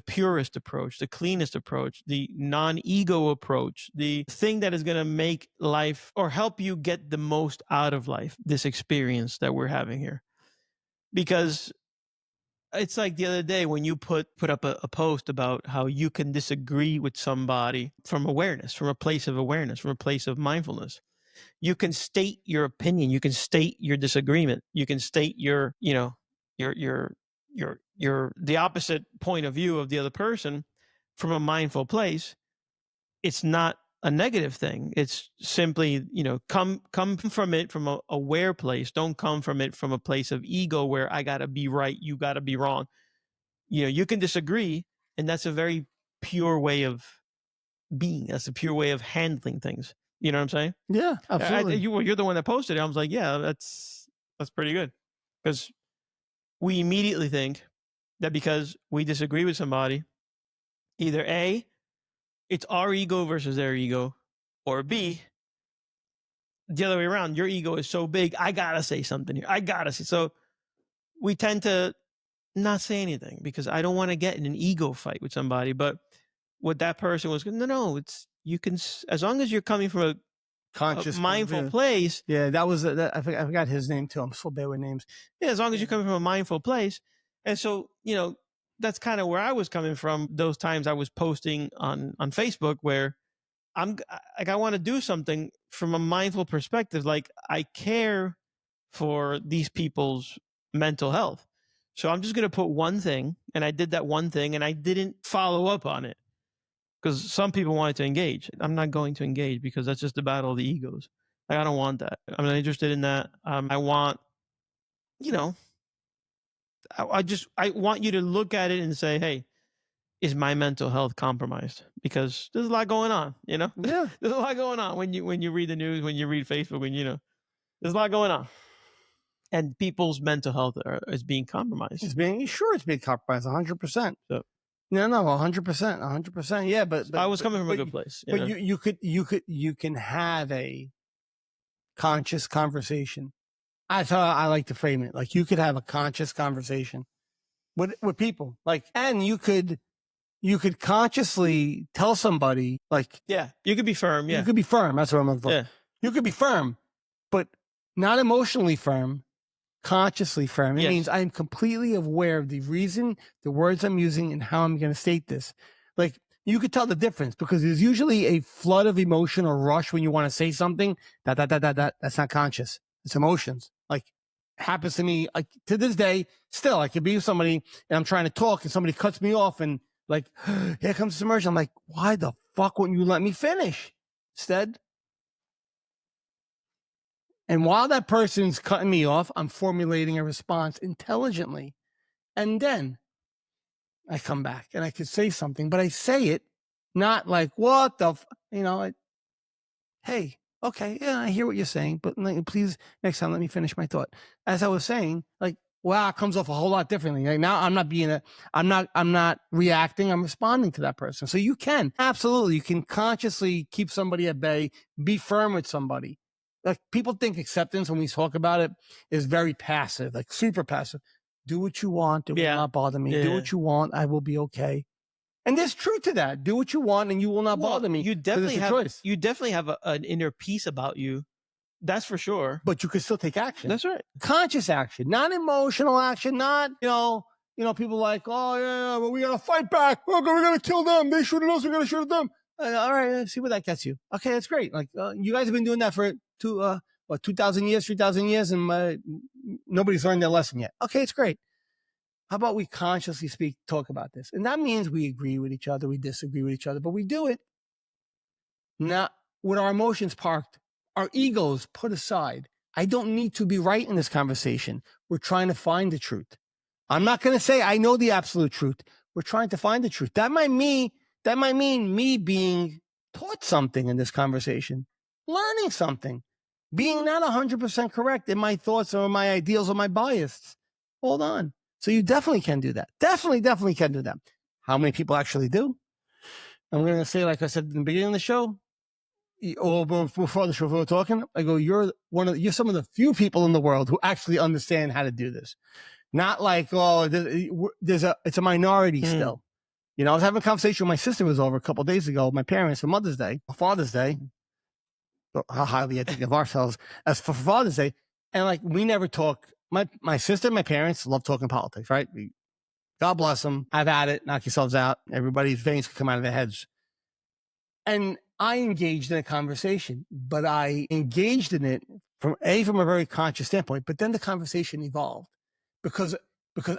purest approach, the cleanest approach, the non-ego approach, the thing that is going to make life or help you get the most out of life, this experience that we're having here. Because it's like the other day when you put up a post about how you can disagree with somebody from awareness, from a place of awareness, from a place of mindfulness. You can state your opinion. You can state your disagreement. You can state your, you know, the opposite point of view of the other person from a mindful place. It's not a negative thing. It's simply, you know, come from it from a aware place. Don't come from it from a place of ego where I got to be right, you got to be wrong. You know, you can disagree, and that's a very pure way of being. That's a pure way of handling things. You know what I'm saying? Yeah, absolutely. You're the one that posted it. I was like, yeah, that's pretty good, because we immediately think that because we disagree with somebody, either A, it's our ego versus their ego, or B, the other way around. Your ego is so big, I gotta say something here. I gotta say. So we tend to not say anything because I don't want to get in an ego fight with somebody. But what that person was, no, it's, you can, as long as you're coming from a conscious, mindful place. Yeah, that was I forgot his name too. I'm so bad with names. Yeah, as long as you're coming from a mindful place. And so, you know, that's kind of where I was coming from. Those times I was posting on Facebook where I'm like, I want to do something from a mindful perspective. Like, I care for these people's mental health. So I'm just going to put one thing, and I did that one thing, and I didn't follow up on it because some people wanted to engage. I'm not going to engage because that's just the battle of the egos. Like, I don't want that. I'm not interested in that. I want, you know, I want you to look at it and say, hey, is my mental health compromised? Because there's a lot going on, you know? Yeah. There's a lot going on when you read the news, when you read Facebook, there's a lot going on. And people's mental health is being compromised. It's being compromised 100%. So, No, 100%, 100%. Yeah, but I was coming from a but good place. But you can have a conscious conversation. That's how I like to frame it. Like, you could have a conscious conversation with people, like, and you could consciously tell somebody, like, Yeah, you could be firm. Yeah, you could be firm. That's what I'm looking for. Yeah. You could be firm, but not emotionally firm, consciously firm. It Yes. means I'm completely aware of the reason, the words I'm using, and how I'm going to state this. Like, you could tell the difference, because there's usually a flood of emotion or rush when you want to say something. That's not conscious. It's emotions. Like, happens to me, like, to this day. Still, I could be with somebody and I'm trying to talk and somebody cuts me off and, like, here comes this emotion. I'm like, why the fuck wouldn't you let me finish? Instead. And while that person's cutting me off, I'm formulating a response intelligently. And then I come back and I could say something, but I say it not like, what the, hey, okay, yeah, I hear what you're saying, but please, next time, let me finish my thought. As I was saying, like, wow, it comes off a whole lot differently. Like, now I'm not reacting, I'm responding to that person. So you can consciously keep somebody at bay, be firm with somebody. Like, people think acceptance, when we talk about it, is very passive, like super passive. Do what you want. It will not bother me. Do what you want. I will be okay. And there's truth to that. Do what you want and you will not bother me. You definitely have choice. You definitely have an inner peace about you. That's for sure. But you can still take action. That's right. Conscious action, not emotional action, not, people like, oh yeah, well, we got to fight back. Oh, we got to kill them. They shooted us. We got to shoot at them. All right, let's see what that gets you. Okay, that's great. Like, you guys have been doing that for 2,000 years, 3,000 years, and nobody's learned their lesson yet. Okay, it's great. How about we consciously talk about this? And that means we agree with each other, we disagree with each other, but we do it not with our emotions parked, our egos put aside. I don't need to be right in this conversation. We're trying to find the truth. I'm not going to say I know the absolute truth. We're trying to find the truth. That might mean me being taught something in this conversation, learning something, being not 100% correct in my thoughts or my ideals or my bias. Hold on. So you definitely can do that. Definitely can do that. How many people actually do? I'm going to say, like I said in the beginning of the show, or before the show we were talking, I go, you're some of the few people in the world who actually understand how to do this. Not like, oh, it's a minority still. I was having a conversation with my sister, was over a couple of days ago, my parents, for Mother's Day, Father's Day. How highly I think of ourselves as for Father's Day. And like, we never talk. My sister and my parents love talking politics, right? God bless them. Have at it. Knock yourselves out. Everybody's veins can come out of their heads. And I engaged in a conversation, but I engaged in it from a very conscious standpoint, but then the conversation evolved because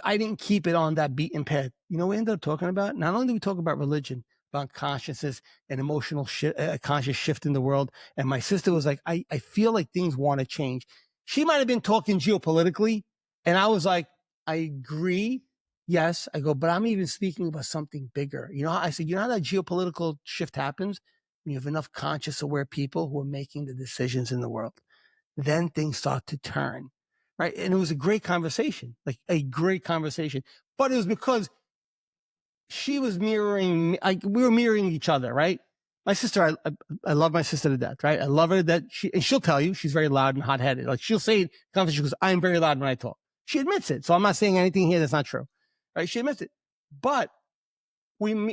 I didn't keep it on that beaten path. You know what we ended up talking about? Not only did we talk about religion, about consciousness and emotional conscious shift in the world. And my sister was like, I feel like things want to change. She might have been talking geopolitically. And I was like, I agree. Yes. I go, but I'm even speaking about something bigger. I said, how that geopolitical shift happens? When you have enough conscious, aware people who are making the decisions in the world, then things start to turn. Right. And it was a great conversation, like a great conversation. But it was because she was mirroring me, like we were mirroring each other, right? My sister, I love my sister to death, right? I love her and she'll tell you she's very loud and hot-headed. Like, she'll say in conversation, she goes, I'm very loud when I talk. She admits it. So I'm not saying anything here that's not true, right? She admits it. But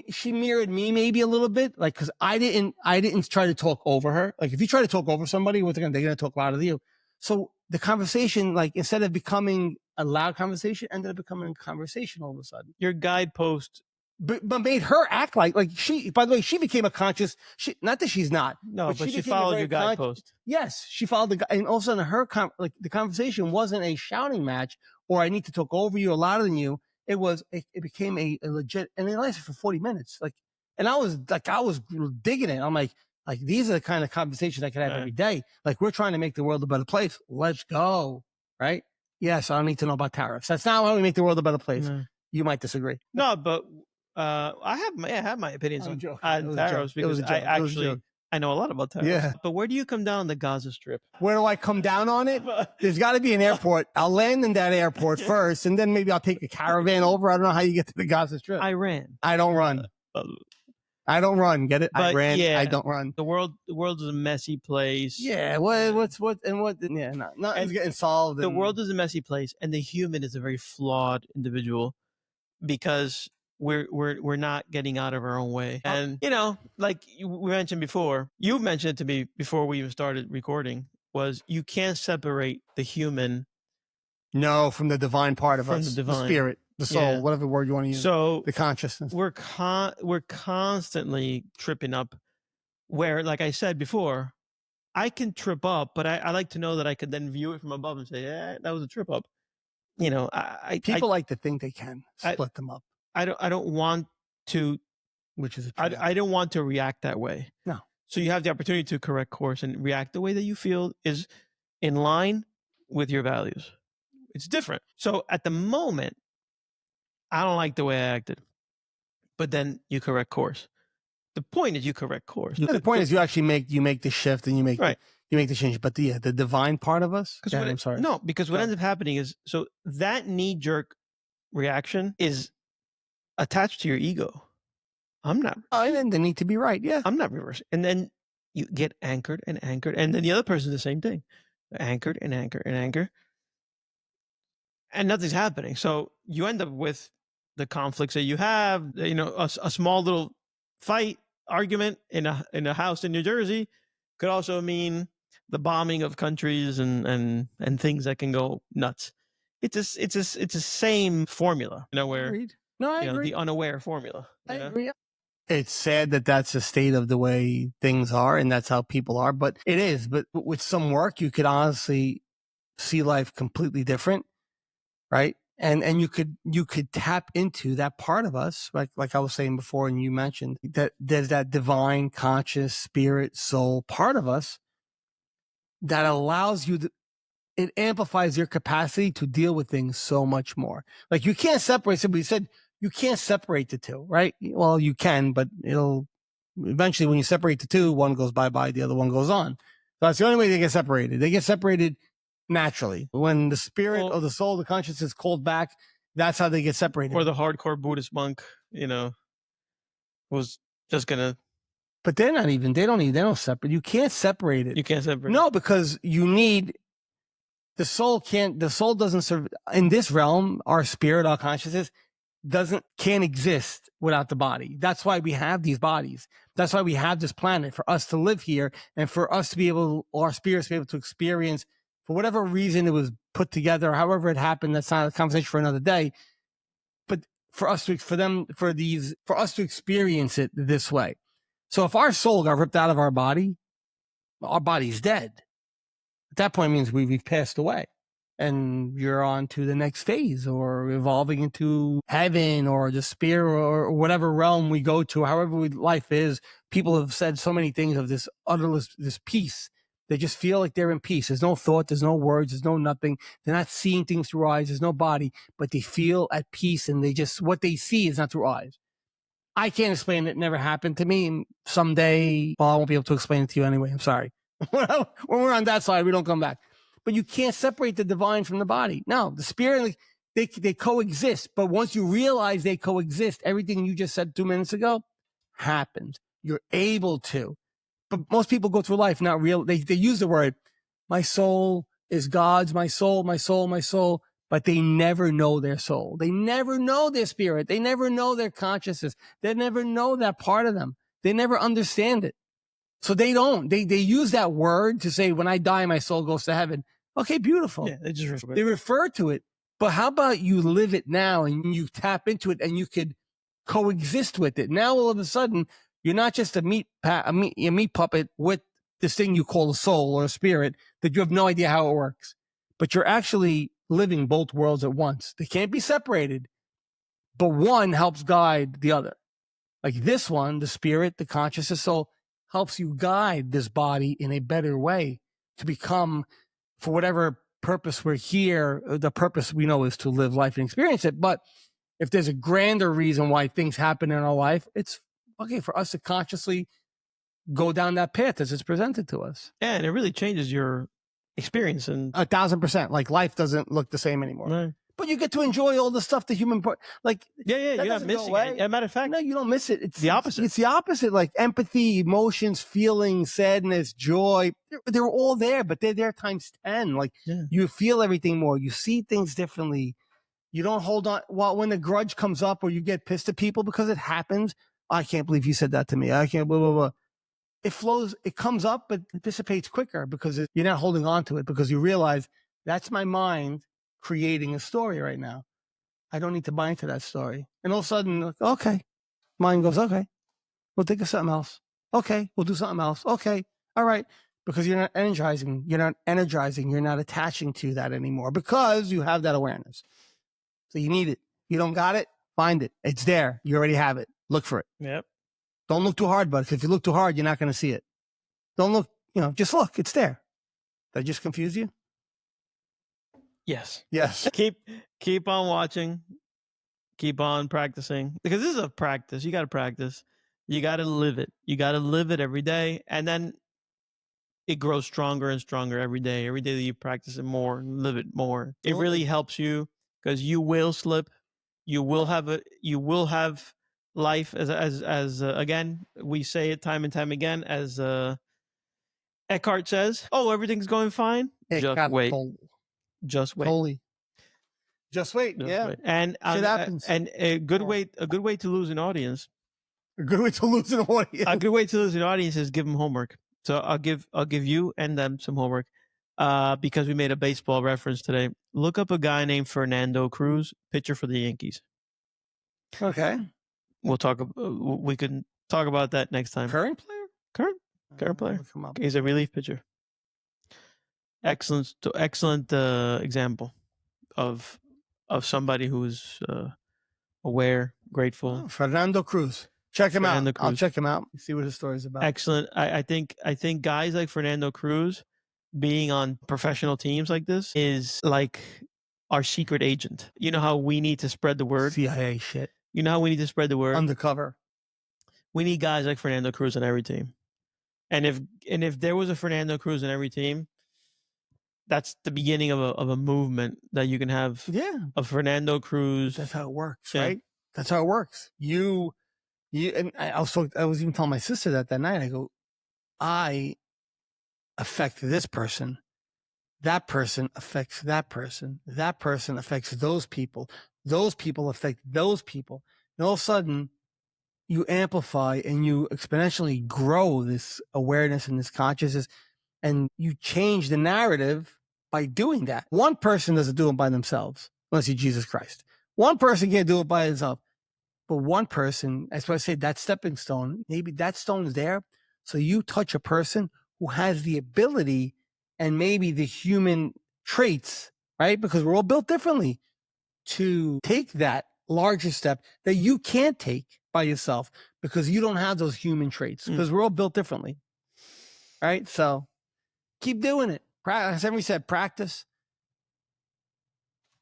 she mirrored me maybe a little bit, like, because I didn't try to talk over her. Like, if you try to talk over somebody, they're gonna talk louder than you. So the conversation, like, instead of becoming a loud conversation, ended up becoming a conversation all of a sudden. Your guidepost, but made her act like she. By the way, she became a conscious. Not that she's not. No, but she followed your guidepost. Yes, she followed the guy, and all of a sudden, the conversation wasn't a shouting match, or I need to talk over you or louder than you. It became a legit, and it lasted for 40 minutes. Like, and I was digging it. I'm like, these are the kind of conversations I could have every day. Like, we're trying to make the world a better place. Let's go. Right? Yes, I don't need to know about tariffs. That's not how we make the world a better place. No. You might disagree. No, but I have my opinions I'm on joking. It was a tarots joke. It was because a joke. It was a joke. I know a lot about tarots. Yeah. But where do you come down the Gaza Strip? Where do I come down on it? There's got to be an airport. I'll land in that airport first, and then maybe I'll take a caravan over. I don't know how you get to the Gaza Strip. Iran. I don't run. Uh, I don't run. Get it? I But ran. yeah, I don't run. the world is a messy place. Yeah. What? Yeah. Nothing's And getting solved. The world is a messy place, and the human is a very flawed individual because we're not getting out of our own way. And like we mentioned before, you mentioned it to me before we even started recording, was you can't separate the human No, from the divine part of from us, the the divine. spirit, the soul, Yeah. whatever word you want to use. So The consciousness. we're constantly tripping up. Where, like I said before, I can trip up, but I like to know that I could then view it from above and say, "Yeah, that was a trip up." People like to think they can split them up, I don't want to. which is a I don't want to react that way. No. So you have the opportunity to correct course and react the way that you feel is in line with your values. It's different. So at the moment, I don't like the way I acted, but then you correct course. The point is you correct course. The point is you actually make the shift and you make right. You make the change. But the divine part of us. Yeah, I'm sorry. No, because what ends up happening is so that knee jerk reaction is attached to your ego. I'm not. And then they need to be right. Yeah. I'm not reversing. And then you get anchored, and then the other person the same thing, anchored and anchored and anchored, and nothing's happening. So you end up with the conflicts that you have. A small little fight argument in a house in New Jersey could also mean the bombing of countries and things that can go nuts. It's the same formula, where Agreed. No, I agree. The unaware formula. I agree. It's sad that that's the state of the way things are, and that's how people are. But it is. But with some work, you could honestly see life completely different, right? And you could tap into that part of us, like I was saying before, and you mentioned that there's that divine, conscious, spirit, soul part of us that allows you to. It amplifies your capacity to deal with things so much more. Like you can't separate. Somebody said you can't separate the two, right? Well, you can, but it'll eventually when you separate the two, one goes bye-bye, the other one goes on. So that's the only way they get separated. They get separated naturally. When the spirit or the soul, the consciousness is called back, that's how they get separated. Or the hardcore Buddhist monk, was just gonna. But they're not even. They don't separate. You can't separate it. You can't separate. No, because you need. The soul doesn't serve in this realm. Our spirit, our consciousness can't exist without the body. That's why we have these bodies. That's why we have this planet, for us to live here and for us to be able, our spirits to be able to experience, for whatever reason it was put together, however it happened. That's not a conversation for another day. But for us to experience it this way. So if our soul got ripped out of our body's dead. At that point, it means we've passed away and you're on to the next phase or evolving into heaven or the spirit or whatever realm we go to, however life is. People have said so many things of this this peace. They just feel like they're in peace. There's no thought, there's no words, there's no nothing. They're not seeing things through eyes. There's no body, but they feel at peace and what they see is not through eyes. I can't explain it. It never happened to me. Someday, I won't be able to explain it to you anyway. I'm sorry. When we're on that side, we don't come back. But you can't separate the divine from the body. No, the spirit, they coexist. But once you realize they coexist, everything you just said 2 minutes ago happens. You're able to. But most people go through life not real. They use the word, my soul is God's, my soul, my soul, my soul. But they never know their soul. They never know their spirit. They never know their consciousness. They never know that part of them. They never understand it. So they don't. They use that word to say, when I die, my soul goes to heaven. Okay, beautiful. Yeah, they refer to it. But how about you live it now and you tap into it and you could coexist with it? Now, all of a sudden, you're not just a meat puppet with this thing you call a soul or a spirit that you have no idea how it works. But you're actually living both worlds at once. They can't be separated, but one helps guide the other. Like this one, the spirit, the consciousness, soul, helps you guide this body in a better way to become, for whatever purpose we're here, the purpose we know is to live life and experience it. But if there's a grander reason why things happen in our life, it's okay for us to consciously go down that path as it's presented to us. Yeah, and it really changes your experience. And 1,000%. Like life doesn't look the same anymore. right. But you get to enjoy all the stuff the human like Yeah, that you're not doesn't go missing away. it. As a matter of fact, No, you don't miss it. It's the opposite. It's the opposite. Like empathy, emotions, feelings, sadness, joy. They're all there, but they're there times 10. Like Yeah. you feel everything more. You see things differently. You don't hold on. Well, when the grudge comes up or you get pissed at people because it happens, I can't believe you said that to me. I can't, blah, blah, blah. It flows, it comes up, but it dissipates quicker because you're not holding on to it because you realize that's my mind creating a story right now. I don't need to buy into that story. And all of a sudden, okay, mind goes, okay, we'll think of something else. Okay, we'll do something else. Okay, all right. Because you're not energizing, you're not attaching to that anymore because you have that awareness. So you need it. You don't got it, find it. It's there. You already have it. Look for it. Yep. Don't look too hard, but if you look too hard, you're not going to see it. Don't look, just look. It's there. Did I just confuse you? Yes. Yes. Keep on watching. Keep on practicing, because this is a practice. You got to practice. You got to live it. You got to live it every day, and then it grows stronger and stronger every day. Every day that you practice it more and live it more, it really helps you, because you will slip. You will have life as again, we say it time and time again, as Eckhart says, "Oh, everything's going fine. Just wait. Just wait. Totally. Just wait. Just yeah. wait." And Shit happens. and a good way to lose an audience. A good way to lose an audience. A good way to lose an audience is give them homework. So I'll give you and them some homework, because we made a baseball reference today. Look up a guy named Fernando Cruz, pitcher for the Yankees. Okay. We'll talk. We can talk about that next time. Current player? Current player. He's a relief pitcher. Excellent example of somebody who's aware, grateful. Oh, Fernando Cruz. Check him Fernando out. Cruz. I'll check him out. See what his story's about. Excellent. I think guys like Fernando Cruz being on professional teams like this is like our secret agent. You know how we need to spread the word? CIA shit. You know how we need to spread the word? Undercover. We need guys like Fernando Cruz on every team. And if there was a Fernando Cruz on every team, that's the beginning of a movement that you can have. Yeah. A Fernando Cruz. That's how it works, right? That's how it works. You and I was even telling my sister that night. I go, I affect this person. That person affects that person. That person affects those people. Those people affect those people. And all of a sudden, you amplify and you exponentially grow this awareness and this consciousness, and you change the narrative by doing that. One person doesn't do it by themselves, unless you're Jesus Christ. One person can't do it by himself. But one person, that's why I say that stepping stone, maybe that stone is there. So you touch a person who has the ability and maybe the human traits, right? Because we're all built differently, to take that larger step that you can't take by yourself because you don't have those human traits, because we're all built differently, right? So keep doing it. As Henry said, practice.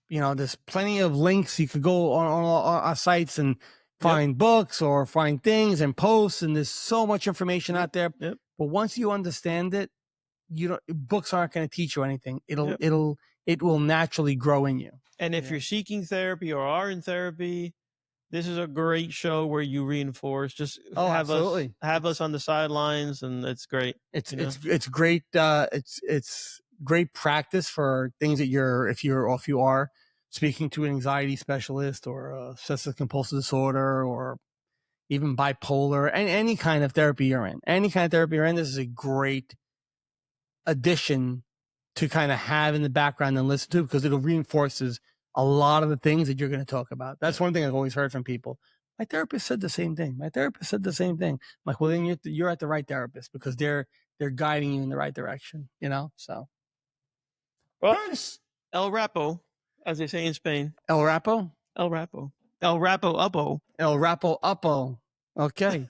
There's plenty of links. You could go on our sites and find books or find things and posts, and there's so much information out there. Yep. But once you understand it, books aren't going to teach you anything. It will naturally grow in you. And if you're seeking therapy or are in therapy, this is a great show where you reinforce. Just have us on the sidelines, and it's great. It's great. It's great practice for things that if you are speaking to an anxiety specialist or obsessive compulsive disorder or even bipolar, and any kind of therapy you're in. This is a great addition to kind of have in the background and listen to, because it reinforces a lot of the things that you're going to talk about. That's one thing I've always heard from people. My therapist said the same thing. I'm like, well, then you're at the right therapist, because they're guiding you in the right direction, so. Well, El Rapo, as they say in Spain. El Rapo? El Rapo. El Rapo Uppo. El Rapo Uppo. Okay.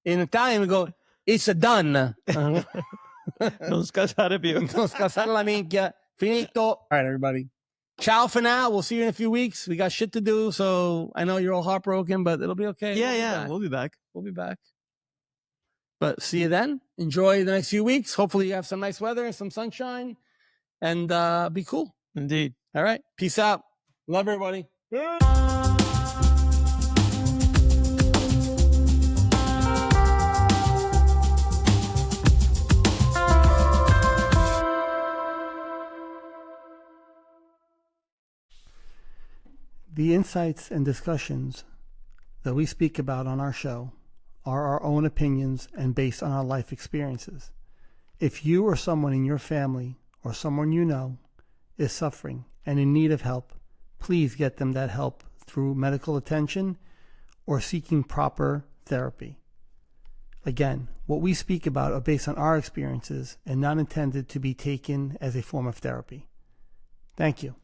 In Italian, we go, it's a done. Non scasare più. Non scasare la minchia. Finito. All right, everybody. ciao for now. We'll see you in a few weeks. We got shit to do, so I know you're all heartbroken, but it'll be okay. We'll be back. We'll be back. But see you then. Enjoy the next few weeks. Hopefully you have some nice weather and some sunshine, and be cool. Indeed. All right. Peace out. Love everybody. The insights and discussions that we speak about on our show are our own opinions and based on our life experiences. If you or someone in your family or someone you know is suffering and in need of help, please get them that help through medical attention or seeking proper therapy. Again, what we speak about are based on our experiences and not intended to be taken as a form of therapy. Thank you.